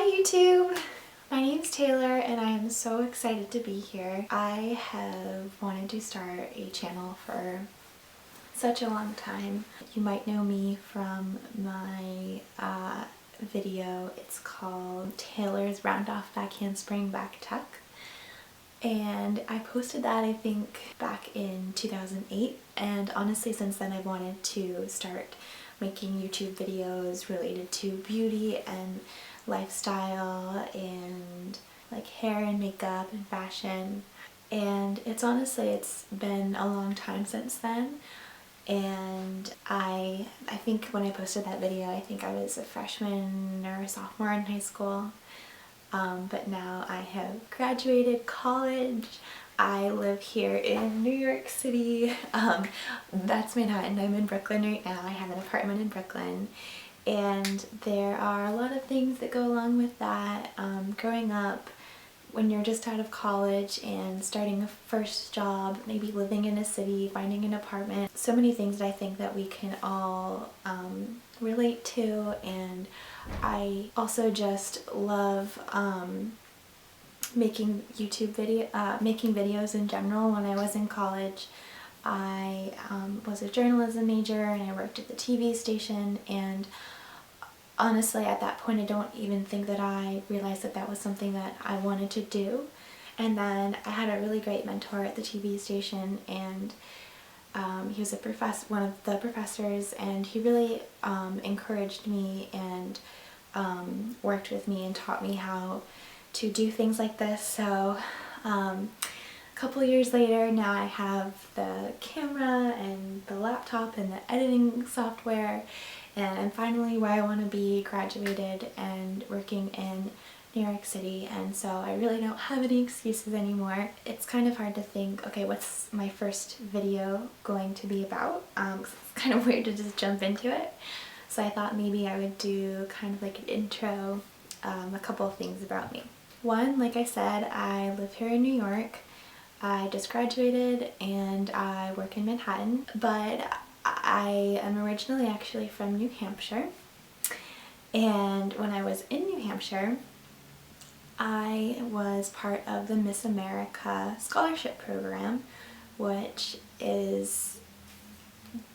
Hi YouTube! My name's Taylor and I am so excited to be here. I have wanted to start a channel for such a long time. You might know me from my video. It's called Taylor's Round Off Back Handspring Back Tuck. And I posted that I think back in 2008, and honestly since then I've wanted to start making YouTube videos related to beauty and lifestyle and like hair and makeup and fashion, and it's been a long time since then. And I think when I posted that video, I think I was a freshman or a sophomore in high school. But now I have graduated college. I live here in New York City. That's Manhattan. I'm in Brooklyn right now. I have an apartment in Brooklyn. And there are a lot of things that go along with that. Growing up, when you're just out of college and starting a first job, maybe living in a city, finding an apartment, so many things that I think that we can all relate to. And I also just love making videos in general. When I was in college, I was a journalism major and I worked at the TV station, and honestly at that point I don't even think that I realized that that was something that I wanted to do. And then I had a really great mentor at the TV station, and he was one of the professors, and he really encouraged me and worked with me and taught me how to do things like this. So a couple years later, now I have the camera and the laptop and the editing software, and I'm finally where I want to be, graduated and working in New York City. And so I really don't have any excuses anymore. It's kind of hard to think, okay, what's my first video going to be about? 'Cause it's kind of weird to just jump into it. So I thought maybe I would do kind of like an intro, a couple of things about me. One, like I said, I live here in New York. I just graduated and I work in Manhattan, but I am originally actually from New Hampshire. And when I was in New Hampshire, I was part of the Miss America scholarship program, which is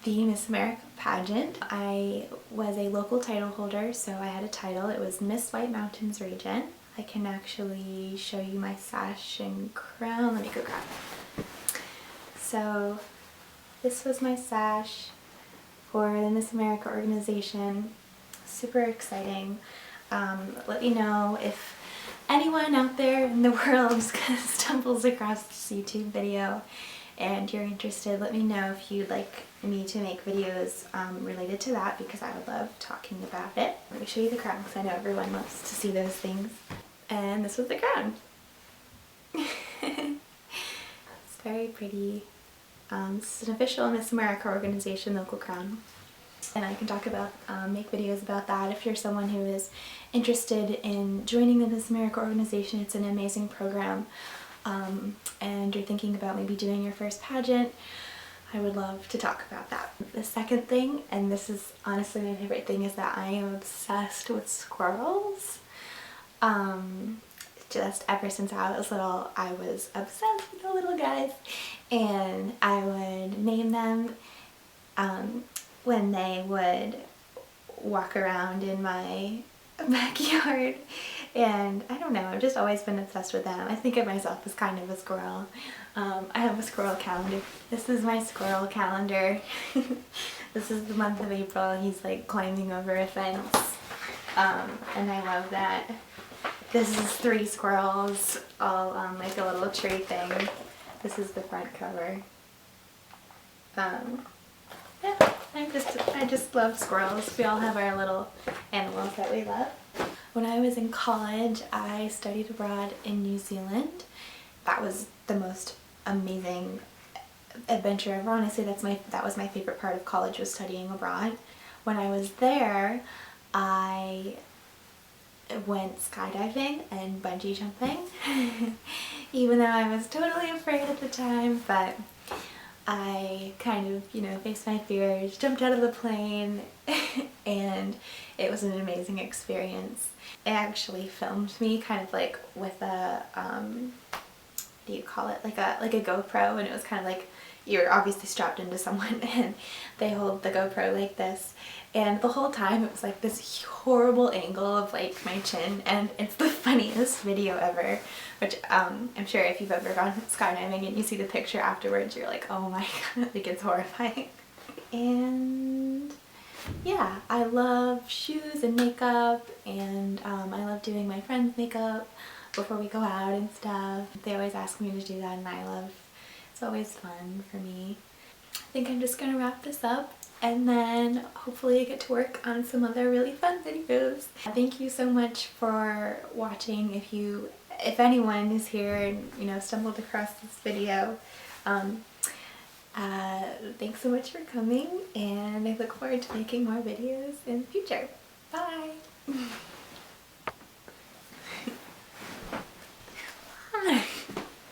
the Miss America pageant. I was a local title holder, so I had a title. It was Miss White Mountains Region. I can actually show you my sash and crown. Let me go grab it. So this was my sash for the Miss America organization. Super exciting. Let me know if anyone out there in the world stumbles across this YouTube video and you're interested. Let me know if you'd like me to make videos related to that, because I would love talking about it. Let me show you the crown because I know everyone loves to see those things. And this was the crown. It's very pretty. This is an official Miss America organization local crown. And I can talk about, make videos about that if you're someone who is interested in joining the Miss America organization. It's an amazing program. And you're thinking about maybe doing your first pageant, I would love to talk about that. The second thing, and this is honestly my favorite thing, is that I am obsessed with squirrels. Just ever since I was little, I was obsessed with the little guys, and I would name them when they would walk around in my backyard. And I don't know, I've just always been obsessed with them. I think of myself as kind of a squirrel. I have a squirrel calendar. This is my squirrel calendar. This is the month of April. He's like climbing over a fence. And I love that. This is 3 squirrels all on like a little tree thing. This is the front cover. Yeah, I just love squirrels. We all have our little animals that we love. When I was in college, I studied abroad in New Zealand. That was the most amazing adventure ever. Honestly, that was my favorite part of college, was studying abroad. When I was there, I went skydiving and bungee jumping, even though I was totally afraid at the time, but I kind of, faced my fears, jumped out of the plane, and it was an amazing experience. It actually filmed me kind of like with a, what do you call it, like a GoPro, and it was kind of like you're obviously strapped into someone and they hold the GoPro like this, and the whole time it was like this horrible angle of like my chin, and it's the funniest video ever, which I'm sure if you've ever gone skydiving and you see the picture afterwards, you're like, oh my god, like it's horrifying. And yeah, I love shoes and makeup, and I love doing my friends' makeup before we go out and stuff. They always ask me to do that, and it's always fun for me. I think I'm just gonna wrap this up, and then hopefully I get to work on some other really fun videos. Thank you so much for watching. If anyone is here and, you know, stumbled across this video, thanks so much for coming, and I look forward to making more videos in the future. Bye!